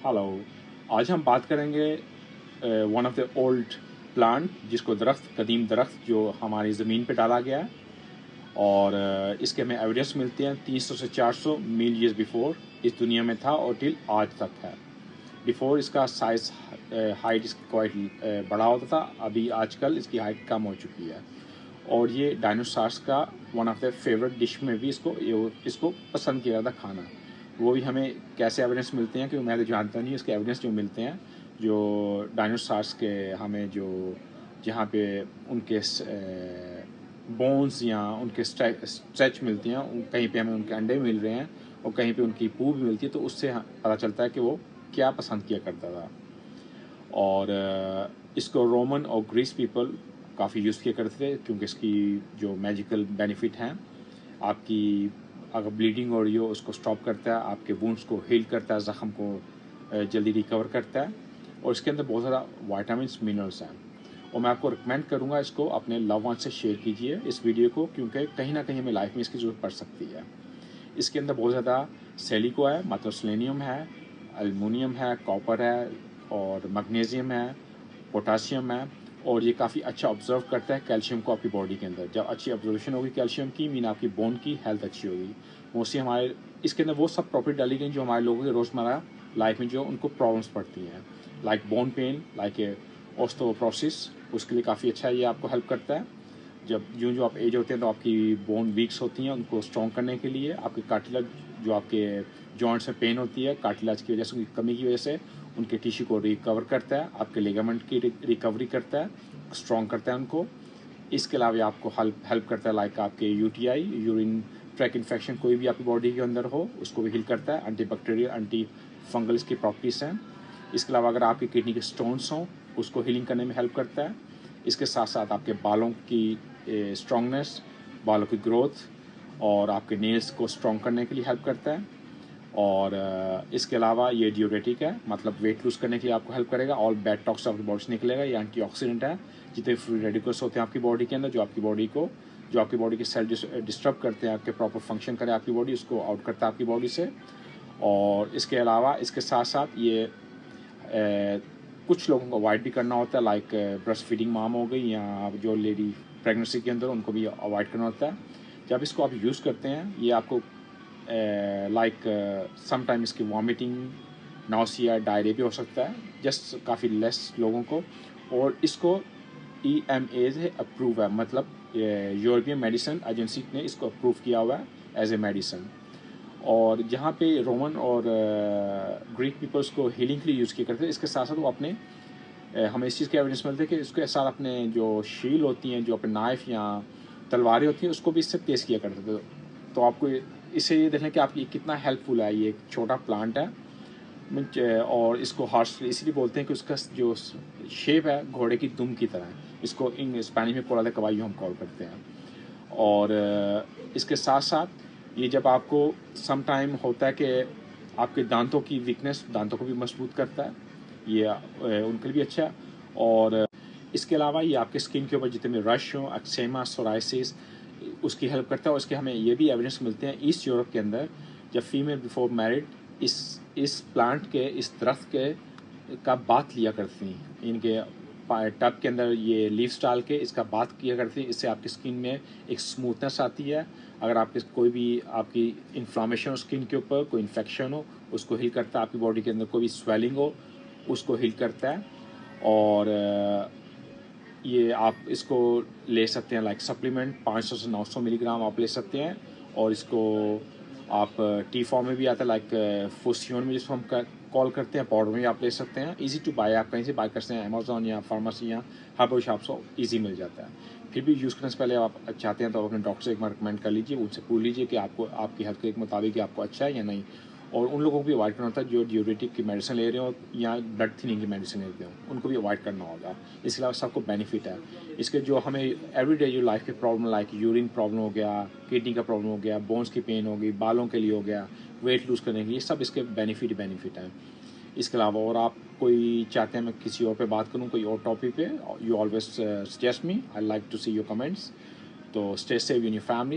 Hello. आज हम बात करेंगे one of the old plant, जिसको कदीम दरख्त जो हमारी ज़मीन पे डाला गया है और इसके हमें एविडेंस मिलती हैं 300 से 400 मिलियंस बिफोर इस दुनिया में था और टिल आज तक है। बिफोर इसका साइज हाइट इसकी क्वाइट बड़ा होता था, अभी आजकल इसकी हाइट कम हो चुकी है और ये डायनासोर्स का one of the favourite dish में भी इसको पसंद किया जाता खाना। वो भी हमें कैसे एविडेंस मिलते हैं, क्योंकि मैं तो जानता नहीं, उसके एविडेंस जो मिलते हैं जो डायनासोर्स के हमें जो जहाँ पे उनके बोन्स या उनके स्ट्रेच मिलती हैं, कहीं पे हमें उनके अंडे मिल रहे हैं और कहीं पे उनकी पूंछ मिलती है, तो उससे पता चलता है कि वो क्या पसंद किया करता था। और इसको रोमन और ग्रीस पीपल काफ़ी यूज़ किया करते थे, क्योंकि इसकी जो मैजिकल बेनिफिट हैं, आपकी अगर ब्लीडिंग हो रही हो उसको स्टॉप करता है, आपके वुंड्स को हील करता है, ज़ख्म को जल्दी रिकवर करता है और इसके अंदर बहुत ज़्यादा वाइटामिन्स मिनरल्स हैं। और मैं आपको रिकमेंड करूँगा इसको अपने लव वन से शेयर कीजिए इस वीडियो को, क्योंकि कहीं ना कहीं हमें लाइफ में इसकी ज़रूरत पड़ सकती है। इसके अंदर बहुत ज़्यादा सेलिको है, मतलब सेलेनियम है, एल्युमिनियम है, कॉपर है और मैग्नीशियम है, पोटाशियम है और ये काफ़ी अच्छा ऑब्जर्व करता है कैल्शियम को आपकी बॉडी के अंदर। जब अच्छी ऑब्जर्वेशन होगी कैल्शियम की, मीन आपकी बोन की हेल्थ अच्छी होगी। मोस्टली हमारे इसके अंदर वो सब प्रॉपर्टी डाली गई जो हमारे लोगों के रोज़मर्रा लाइफ में जो उनको प्रॉब्लम्स पड़ती हैं, like bone pen, like osteoporosis, उसके लिए काफ़ी अच्छा ये आपको हेल्प करता है। जब जो आप एज होते हैं तो आपकी बोन वीक्स होती हैं, उनको स्ट्रॉन्ग करने के लिए आपके कार्टिलेज जो आपके जॉइंट्स में पेन होती है कार्टिलेज की वजह से, उनकी कमी की वजह से उनके टिश्यू को रिकवर करता है, आपके लिगामेंट की रिकवरी करता है, स्ट्रॉन्ग करता है उनको। इसके अलावा आपको हेल्प करता है लाइक आपके यूटीआई, यूरिन ट्रैक इन्फेक्शन कोई भी आपकी बॉडी के अंदर हो उसको भी हील करता है। एंटी बैक्टीरियल, एंटी फंगल इसकी प्रॉपर्टीज़ हैं। इसके अलावा अगर आपकी किडनी के स्टोन्स हों उसको हीलिंग करने में हेल्प करता है। इसके साथ साथ आपके बालों की स्ट्रॉन्गनेस, बालों की ग्रोथ और आपके नेल्स को स्ट्रॉन्ग करने के लिए हेल्प करता है। और इसके अलावा ये ड्यूरेटिक है, मतलब वेट लूज़ करने के लिए आपको हेल्प करेगा। ऑल बैड टॉक्स आपकी बॉडी से निकलेगा। ये एंटीऑक्सीडेंट है। जितने फ्री रेडिकल्स होते हैं आपकी बॉडी के अंदर, जो आपकी बॉडी के सेल डिस्टर्ब करते हैं, आपके प्रॉपर फंक्शन करें आपकी बॉडी, उसको आउट करता है आपकी बॉडी से। और इसके अलावा इसके साथ साथ ये कुछ लोगों को अवॉइड भी करना होता है, लाइक ब्रेस्ट फीडिंग माम हो गई या जो लेडी प्रेगनेंसी के अंदर, उनको भी अवॉइड करना होता है। जब इसको आप यूज़ करते हैं ये आपको लाइक समटाइम इसकी वॉमिटिंग, नाउसिया, डायरिया भी हो सकता है, जस्ट काफ़ी लेस लोगों को। और इसको EMA से अप्रूव है, मतलब यूरोपियन मेडिसिन एजेंसी ने इसको अप्रूव किया हुआ है एज ए मेडिसिन। और जहाँ पे रोमन और ग्रीक पीपल्स को हीलिंग के लिए यूज़ किया करते हैं, इसके साथ साथ वो अपने हमें इस चीज़ के एविडेंस मिलते हैं कि इसके साथ अपने जो शील होती हैं, जो अपने नाइफ या तलवारें होती हैं, उसको भी इससे तेज़ किया करते थे। तो आपको इससे ये देखें कि आपकी कितना हेल्पफुल है। ये एक छोटा प्लांट है और इसको हॉर्स इसलिए बोलते हैं कि उसका जो शेप है घोड़े की दुम की तरह है। इसको इन स्पेनिश में कोला दे कबायो हम कॉल करते हैं। और इसके साथ साथ ये जब आपको सम टाइम होता है कि आपके दांतों की वीकनेस, दांतों को भी मजबूत करता है, ये उनके लिए भी अच्छा है। और इसके अलावा ये आपके स्किन के ऊपर जितने भी रश हो, एक्सेमा, सोराइसिस, उसकी हेल्प करता है। और इसके हमें ये भी एविडेंस मिलते हैं ईस्ट यूरोप के अंदर, जब फीमेल बिफोर मैरिड इस प्लांट के, इस दरख्त के का बात लिया करती हैं। इनके टब के अंदर ये लीव्स डाल के इसका बात किया करती है। इससे आपकी स्किन में एक स्मूथनेस आती है। अगर आपके कोई भी आपकी इन्फ्लामेशन हो स्किन के ऊपर, कोई इन्फेक्शन हो, उसको हील करता है। आपकी बॉडी के अंदर कोई भी स्वेलिंग हो उसको हील करता है। और ये आप इसको ले सकते हैं लाइक सप्लीमेंट, 500 से 900 मिलीग्राम आप ले सकते हैं। और इसको आप टी फॉर्म में भी आता है, लाइक फुसियोन में जिसको हम कॉल करते हैं, पाउडर में भी आप ले सकते हैं। इजी टू बाय, आप कहीं से बाय कर सकते हैं, अमेजोन या फार्मेसी या हर्बल शॉप से ईजी मिल जाता है। फिर भी यूज़ करने से पहले आप चाहते हैं तो अपने डॉक्टर से एक बार रिकमेंड कर लीजिए, उनसे पूछ लीजिए कि आपको आपकी हेल्थ के मुताबिक आपको अच्छा है या नहीं। और उन लोगों को भी अवॉइड करना होता है जो ड्यूरेटिक की मेडिसिन ले रहे हो या ब्लड थिनिंग की मेडिसिन लेते हो, उनको भी अवॉइड करना होगा। इसके अलावा सबको बेनिफिट है इसके। जो हमें एवरीडे जो लाइफ के प्रॉब्लम, लाइक यूरिन प्रॉब्लम हो गया, किडनी का प्रॉब्लम हो गया, बोन्स की पेन हो गई, बालों के लिए हो गया, वेट लूज़ करने के लिए, सब इसके बेनिफिट हैं। इसके अलावा और आप कोई चाहते हैं मैं किसी और पे बात करूं, कोई और टॉपिक पे, you always suggest me, I like to see your comments. तो stay safe in your family.